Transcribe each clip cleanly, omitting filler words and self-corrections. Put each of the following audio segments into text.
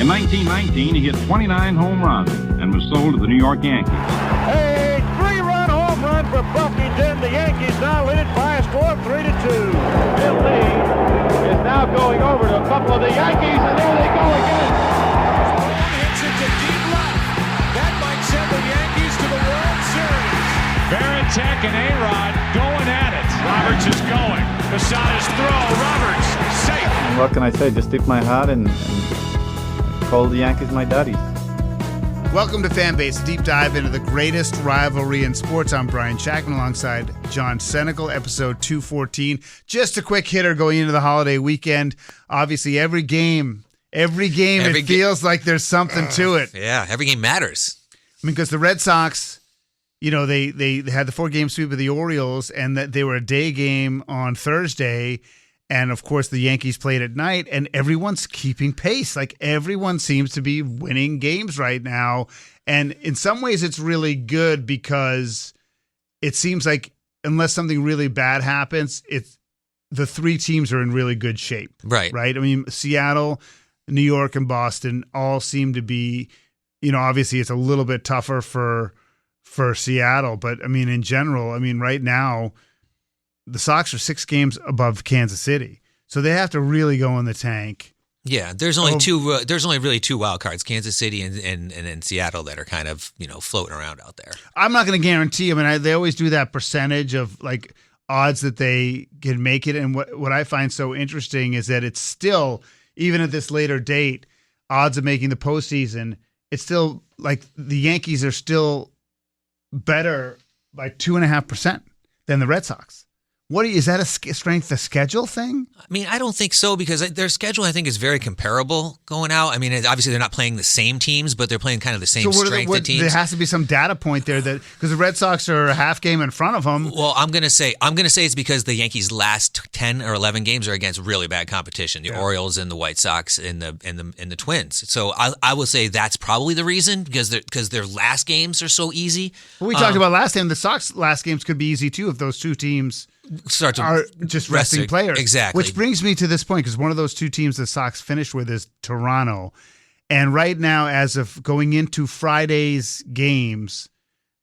In 1919, he hit 29 home runs and was sold to the New York Yankees. A three-run home run for Buffington. The Yankees now lead it by a score of 3-2. Bill Lee is now going over to a couple of the Yankees, and there they go again. Hits it to deep left. That might send the Yankees to the World Series. Varitek and A-Rod going at it. Roberts is going. Posada's throw. Roberts safe. And what can I say? Just stick my hat and call the Yankees my daddies. Welcome to Fanbase, deep dive into the greatest rivalry in sports. I'm Brian Chapman alongside John Senecal, episode 214. Just a quick hitter going into the holiday weekend. Obviously, every game it feels like there's something to it. Yeah, every game matters. I mean, because the Red Sox, you know, they had the 4-game sweep of the Orioles, and that they were a day game on Thursday. And, of course, the Yankees played at night, and everyone's keeping pace. Like, everyone seems to be winning games right now. And in some ways, it's really good because it seems like unless something really bad happens, the three teams are in really good shape. Right. Right? I mean, Seattle, New York, and Boston all seem to be, you know, obviously it's a little bit tougher for Seattle. But, I mean, in general, I mean, right now, the Sox are 6 games above Kansas City, so they have to really go in the tank. Yeah, there's only two. There's only really 2 wild cards: Kansas City and Seattle that are kind of floating around out there. I'm not going to guarantee. I mean, they always do that percentage of like odds that they can make it. And what I find so interesting is that it's still, even at this later date, odds of making the postseason. It's still like the Yankees are still better by 2.5% than the Red Sox. Is that a strength of schedule thing? I mean, I don't think so because their schedule, I think, is very comparable going out. I mean, obviously they're not playing the same teams, but they're playing kind of the same strength of teams. There has to be some data point there that because the Red Sox are a half game in front of them. Well, I'm gonna say it's because the Yankees' last 10 or 11 games are against really bad competition: the Orioles and the White Sox and the Twins. So I will say that's probably the reason because their last games are so easy. Well, we talked about last time. The Sox last games could be easy too if those two teams are just resting players. Exactly. Which brings me to this point, because one of those two teams the Sox finished with is Toronto. And right now, as of going into Friday's games,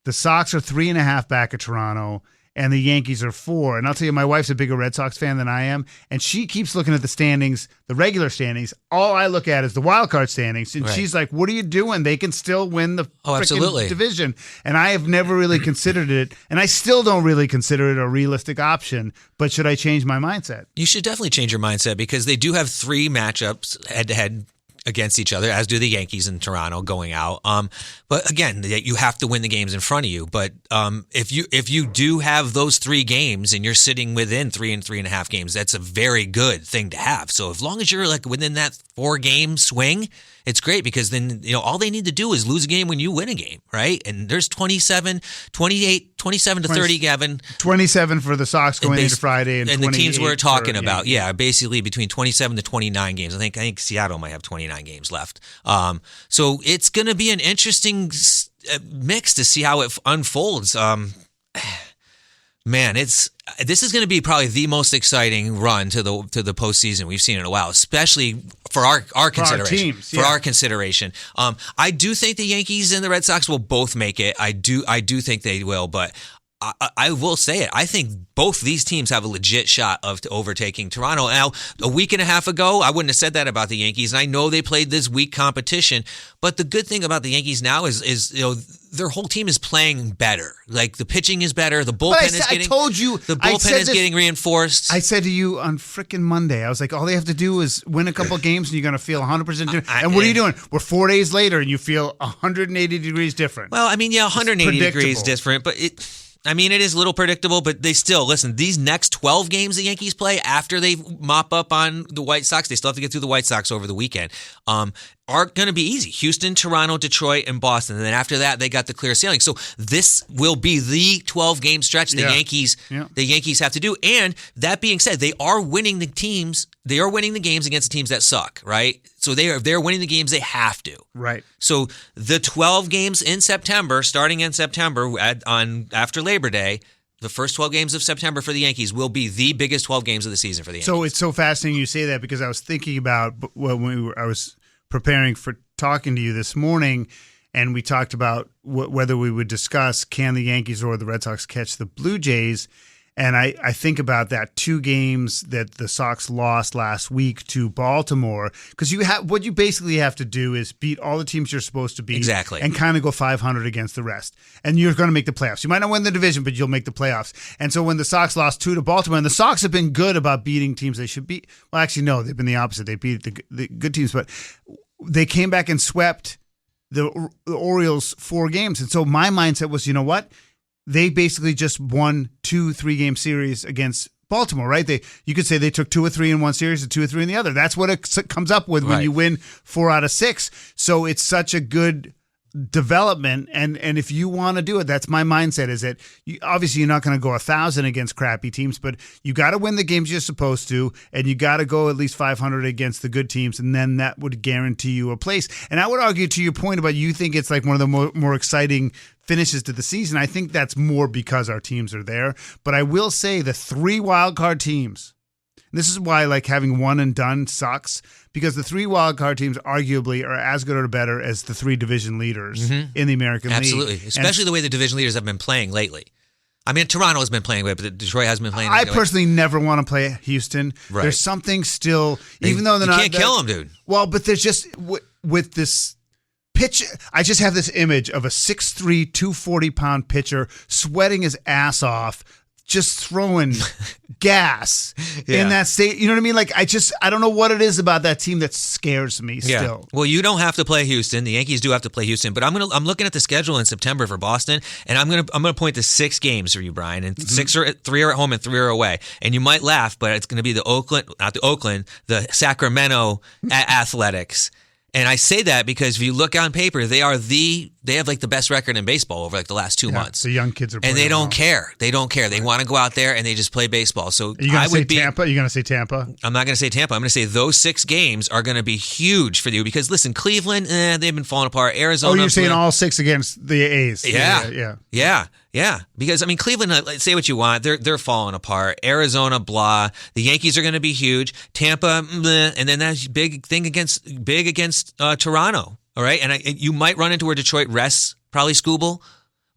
the Sox are 3.5 back at Toronto, and the Yankees are 4. And I'll tell you, my wife's a bigger Red Sox fan than I am, and she keeps looking at the standings, the regular standings. All I look at is the wild card standings, and she's like, what are you doing? They can still win the freaking division. And I have never really considered it, and I still don't really consider it a realistic option. But should I change my mindset? You should definitely change your mindset because they do have 3 matchups head-to-head against each other, as do the Yankees in Toronto going out. But again, you have to win the games in front of you. But if you do have those 3 games and you're sitting within 3 and 3.5 games, that's a very good thing to have. So as long as you're like within that 4-game swing, it's great because then all they need to do is lose a game when you win a game, right? And there's 27 to 30, Gavin. 27 for the Sox going into Friday, and the teams we're talking about, basically between 27 to 29 games. I think Seattle might have 29 games left. So it's going to be an interesting mix to see how it unfolds. Man, this is going to be probably the most exciting run to the postseason we've seen in a while, especially for our consideration. Our consideration. I do think the Yankees and the Red Sox will both make it. I do think they will, but I will say it. I think both these teams have a legit shot of overtaking Toronto. Now, a week and a half ago, I wouldn't have said that about the Yankees, and I know they played this weak competition. But the good thing about the Yankees now is their whole team is playing better. Like the pitching is better, the bullpen is getting reinforced. I said to you on frickin' Monday, I was like, all they have to do is win a couple games, and you're going to feel 100% different. And what are you doing? We're 4 days later, and you feel 180 degrees different. Well, I mean, 180 degrees different, but it is a little predictable, but they still, listen, these next 12 games the Yankees play after they mop up on the White Sox, they still have to get through the White Sox over the weekend, aren't going to be easy. Houston, Toronto, Detroit, and Boston. And then after that, they got the clear sailing. So this will be the 12-game stretch the Yankees have to do. And that being said, they are winning the games against the teams that suck, right? So they're winning the games they have to. Right. So the 12 games in September, starting in September after Labor Day, the first 12 games of September for the Yankees will be the biggest 12 games of the season for the Yankees. So it's so fascinating you say that because I was thinking about when I was preparing for talking to you this morning, and we talked about whether we would discuss can the Yankees or the Red Sox catch the Blue Jays. And I think about that 2 games that the Sox lost last week to Baltimore, because what you basically have to do is beat all the teams you're supposed to beat, exactly, and kind of go 500 against the rest, and you're going to make the playoffs. You might not win the division, but you'll make the playoffs. And so when the Sox lost 2 to Baltimore, and the Sox have been good about beating teams they should beat. Well, actually, no, they've been the opposite. They beat the good teams, but they came back and swept the Orioles 4 games. And so my mindset was, you know what? They basically just won 2 3-game series against Baltimore, right? You could say they took 2 or 3 in one series and 2 or 3 in the other. That's what it comes up with when you win 4 out of 6. So it's such a good development, and if you want to do it, that's my mindset, is that obviously you're not going to go 1,000 against crappy teams, but you got to win the games you're supposed to, and you got to go at least 500 against the good teams, and then that would guarantee you a place. And I would argue, to your point about you think it's like one of the more exciting finishes to the season, I think that's more because our teams are there. But I will say the 3 wildcard teams, this is why like having one and done sucks, because the 3 wildcard teams arguably are as good or better as the 3 division leaders in the American League. Absolutely, especially the way the division leaders have been playing lately. I mean, Toronto has been playing great, but Detroit hasn't been playing. I personally never want to play Houston. Right. There's something still, even though they're not. You can't kill them, dude. Well, but there's just with this pitch. I just have this image of a 6'3", 240-pound pitcher sweating his ass off, just throwing gas in that state. You know what I mean? Like, I don't know what it is about that team that scares me still. Well, you don't have to play Houston. The Yankees do have to play Houston, but I'm looking at the schedule in September for Boston, and I'm gonna point to 6 games for you, Brian, and 3 are at home and 3 are away. And you might laugh, but it's going to be the Sacramento Athletics. And I say that because if you look on paper, they have like the best record in baseball over like the last 2 months. The young kids are playing, and they don't care. They don't care. They want to go out there and they just play baseball. So Tampa? Are you going to say Tampa? I'm not going to say Tampa. I'm going to say those 6 games are going to be huge for you because listen, Cleveland, they've been falling apart. Arizona. Oh, you're saying all 6 against the A's? Yeah. Because I mean, Cleveland, say what you want, they're falling apart. Arizona, blah. The Yankees are going to be huge. Tampa, bleh. And then that big thing against Toronto. All right, and you might run into where Detroit rests probably Skubal,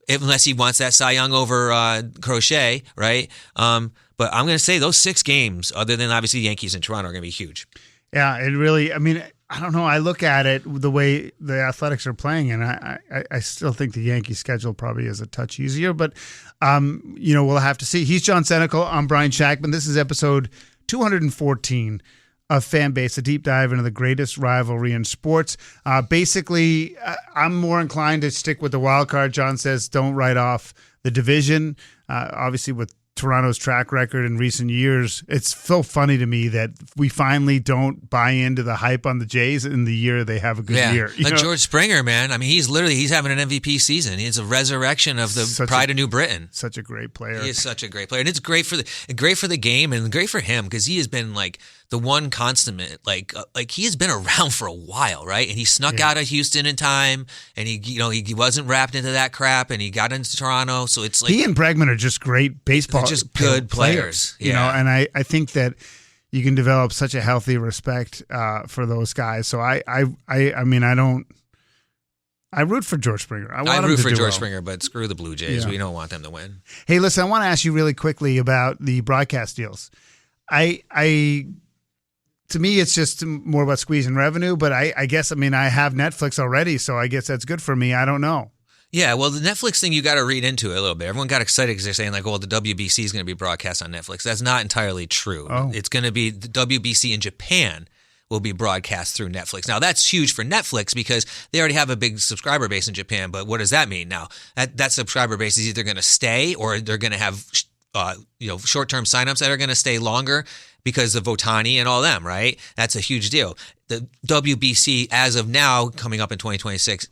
unless he wants that Cy Young over Crochet, right? But I'm going to say those 6 games, other than obviously Yankees and Toronto, are going to be huge. Yeah, it really. I mean, I don't know. I look at it the way the Athletics are playing, and I still think the Yankees' schedule probably is a touch easier. But we'll have to see. He's John Senecal. I'm Brian Chapman. This is episode 214. Of Fan Base, a deep dive into the greatest rivalry in sports. Basically, I'm more inclined to stick with the wild card. John says don't write off the division. Obviously, with Toronto's track record in recent years, it's so funny to me that we finally don't buy into the hype on the Jays in the year they have a good year. George Springer, man. I mean, he's having an MVP season. He's a resurrection of the pride of New Britain. Such a great player. He is such a great player, and it's great for the game and great for him because he has been like the one consummate. Like he has been around for a while, right? And he snuck out of Houston in time, and he wasn't wrapped into that crap, and he got into Toronto. So it's like he and Bregman are just great baseball. Just good players, and I think that you can develop such a healthy respect for those guys. So I root for George Springer. I root for George Springer, but screw the Blue Jays. We don't want them to win. Hey, listen, I want to ask you really quickly about the broadcast deals. To me, it's just more about squeezing revenue, but I guess, I have Netflix already, so I guess that's good for me. I don't know. Yeah, well, the Netflix thing, you got to read into it a little bit. Everyone got excited because they're saying, like, the WBC is going to be broadcast on Netflix. That's not entirely true. Oh. It's going to be the WBC in Japan will be broadcast through Netflix. Now, that's huge for Netflix because they already have a big subscriber base in Japan, but what does that mean? Now, that subscriber base is either going to stay or they're going to have short-term signups that are going to stay longer because of Otani and all them, right? That's a huge deal. The WBC, as of now, coming up in 2026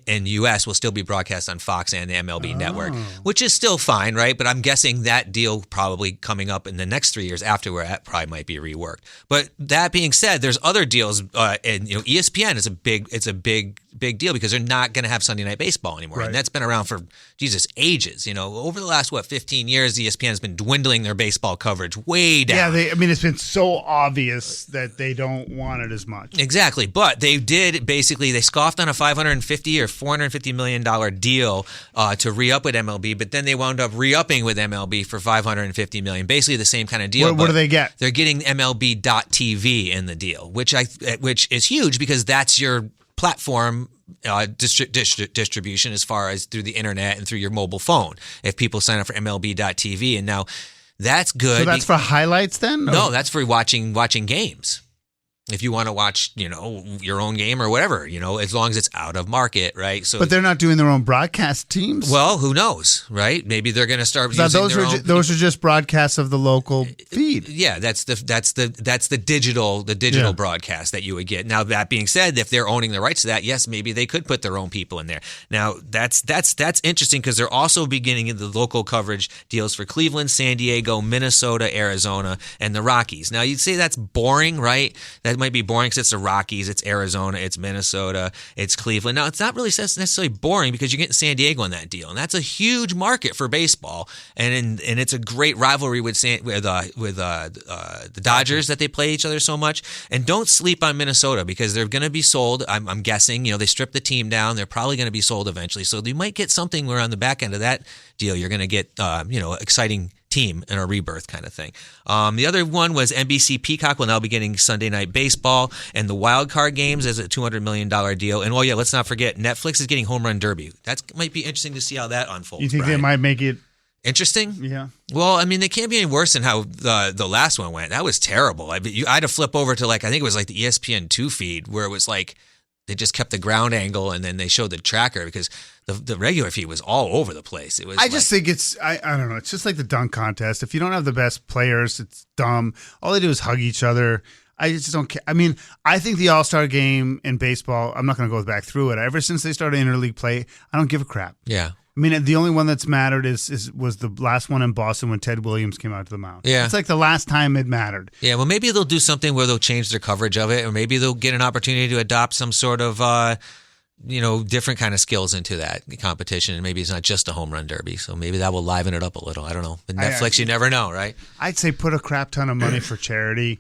in U.S., will still be broadcast on Fox and the MLB Network, which is still fine, right? But I'm guessing that deal probably coming up in the next 3 years afterward, that probably might be reworked. But that being said, there's other deals, and ESPN is a big big deal because they're not going to have Sunday Night Baseball anymore. Right. And that's been around for, ages. Over the last, 15 years, ESPN has been dwindling their baseball coverage way down. Yeah, it's been so obvious that they don't want it as much. Exactly. But they did, they scoffed on a $550 or $450 million deal to re-up with MLB, but then they wound up re-upping with MLB for $550 million. Basically the same kind of deal. What do they get? They're getting MLB.TV in the deal, which is huge because that's your platform distribution as far as through the internet and through your mobile phone. If people sign up for MLB.TV, and now that's good. So that's for highlights then? No, that's for watching games. If you want to watch, your own game or whatever, as long as it's out of market, right? So, but they're not doing their own broadcast teams. Well, who knows, right? Maybe they're going to start using those are just broadcasts of the local feed. Yeah, that's the digital broadcast that you would get. Now that being said, if they're owning the rights to that, yes, maybe they could put their own people in there. Now that's interesting because they're also beginning the local coverage deals for Cleveland, San Diego, Minnesota, Arizona, and the Rockies. Now you'd say that's boring, right? That might be boring because it's the Rockies, it's Arizona, it's Minnesota, it's Cleveland. Now, it's not really necessarily boring because you're getting San Diego in that deal, and that's a huge market for baseball, and it's a great rivalry with the Dodgers that they play each other so much. And don't sleep on Minnesota because they're going to be sold. I'm guessing, they stripped the team down. They're probably going to be sold eventually, so you might get something where on the back end of that deal, you're going to get exciting team in a rebirth kind of thing. The other one was NBC Peacock will now be getting Sunday Night Baseball and the wild card games as a $200 million deal. And let's not forget Netflix is getting Home Run Derby. That might be interesting to see how that unfolds. You think they might make it interesting? Yeah. Well, they can't be any worse than how the last one went. That was terrible. I had to flip over to I think it was like the ESPN2 feed where it was like they just kept the ground angle and then they showed the tracker because the regular feed was all over the place. It was. I just think it's I don't know. It's just like the dunk contest. If you don't have the best players, it's dumb. All they do is hug each other. I just don't care. I think the All-Star game in baseball, I'm not going to go back through it. Ever since they started interleague play, I don't give a crap. Yeah. The only one that's mattered was the last one in Boston when Ted Williams came out to the mound. Yeah. It's like the last time it mattered. Yeah, well, maybe they'll do something where they'll change their coverage of it, or maybe they'll get an opportunity to adopt some sort of, different kind of skills into that competition, and maybe it's not just a home run derby, so maybe that will liven it up a little. I don't know. With Netflix, you never know, right? I'd say put a crap ton of money for charity,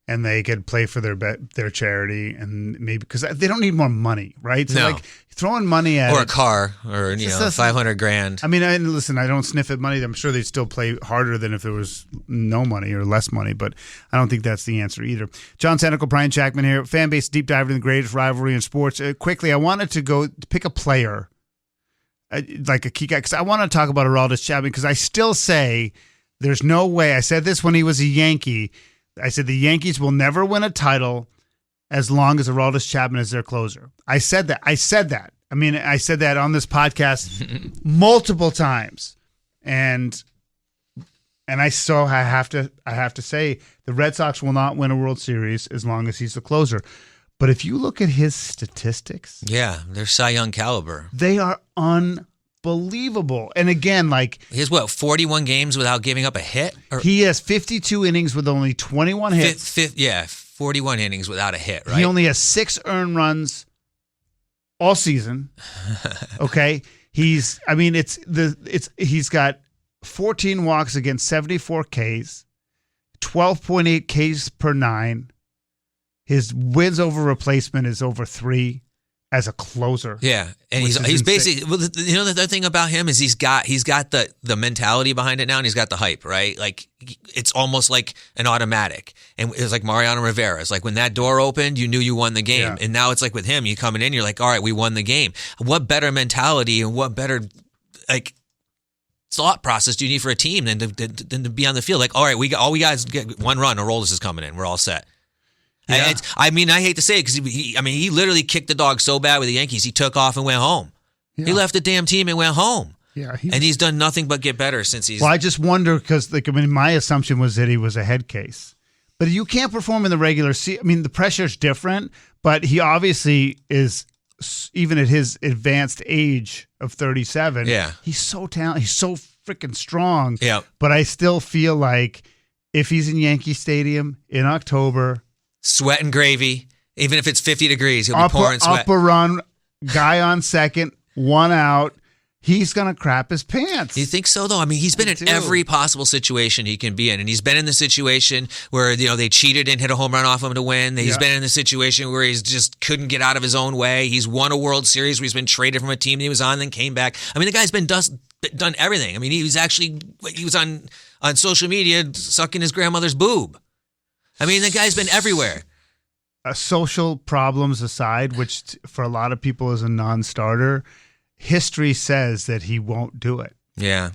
and they could play for their charity, and maybe because they don't need more money, right? So no. Throwing money at or a car or $500,000. Listen, I don't sniff at money. I'm sure they'd still play harder than if there was no money or less money, but I don't think that's the answer either. John Senecal, Brian Chapman here, fan base deep dive into the greatest rivalry in sports. Quickly, I wanted to go pick a player, like a key guy, because I want to talk about Aroldis Chapman because I still say there's no way. I said this when he was a Yankee. I said the Yankees will never win a title as long as Aroldis Chapman is their closer. I said that. I said that on this podcast multiple times. And I have to say the Red Sox will not win a World Series as long as he's the closer. But if you look at his statistics, yeah, they're Cy Young caliber. They are unbelievable. And again, he has 41 games without giving up a hit? He has 52 innings with only 21 hits. 41 innings without a hit, right? He only has 6 earned runs all season. Okay. He's got 14 walks against 74 Ks, 12.8 Ks per 9. His wins over replacement is over 3 as a closer. Yeah, and he's basically. Well, the other thing about him is he's got the mentality behind it now, and he's got the hype, right? Like it's almost like an automatic. And it was like Mariano Rivera. It's like when that door opened, you knew you won the game. Yeah. And now it's like with him, you coming in, you're like, all right, we won the game. What better mentality and what better thought process do you need for a team than to be on the field? Like, all right, we guys get one run. Aroldis is coming in. We're all set. Yeah. I hate to say it because he literally kicked the dog so bad with the Yankees, he took off and went home. Yeah. He left the damn team and went home. Yeah, and he's done nothing but get better since he's. Well, I just wonder because my assumption was that he was a head case, but you can't perform in the regular season. The pressure's different, but he obviously is. Even at his advanced age of 37, yeah, he's so talented. He's so freaking strong. Yeah, but I still feel like if he's in Yankee Stadium in October. Sweat and gravy. Even if it's 50 degrees, he'll be pouring sweat. Up a run guy on second, 1 out. He's going to crap his pants. You think so, though? I mean, he's been in every possible situation he can be in. And he's been in the situation where, they cheated and hit a home run off him to win. He's been in the situation where he's just couldn't get out of his own way. He's won a World Series where he's been traded from a team he was on, then came back. I mean, the guy's been done everything. I mean, he was on social media sucking his grandmother's boob. I mean, the guy's been everywhere. Social problems aside, which for a lot of people is a non-starter, history says that he won't do it. Yeah.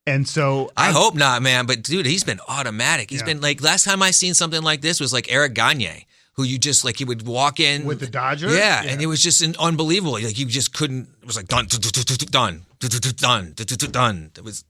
And so I hope not, man. But dude, he's been automatic. He's been like, last time I seen something like this was like Eric Gagne, who you just like, he would walk in with the Dodgers. Yeah. And it was just unbelievable. Like you just couldn't, it was like done. It was,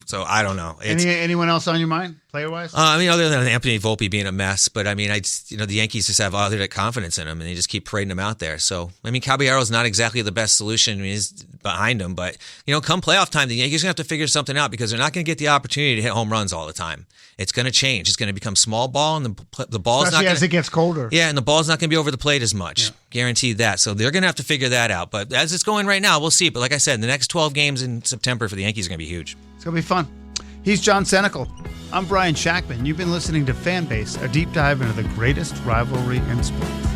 so I don't know. Anyone else on your mind, player-wise? I mean, other than Anthony Volpe being a mess, but I mean, the Yankees just have other confidence in him, and they just keep parading him out there. So, I mean, Caballero's not exactly the best solution. I mean, he's behind him, but come playoff time, the Yankees are gonna have to figure something out because they're not gonna get the opportunity to hit home runs all the time. It's gonna change. It's gonna become small ball, and the ball's not as it gets colder. Yeah, and the ball's not gonna be over the plate as much. Yeah. Guaranteed that. So they're gonna have to figure that out. But as it's going right now, we'll see. But like I said, the next 12 games in September for the Yankees are gonna be huge. It's gonna be fun. He's John Senecal. I'm Brian Shackman. You've been listening to Fanbase, a deep dive into the greatest rivalry in sports.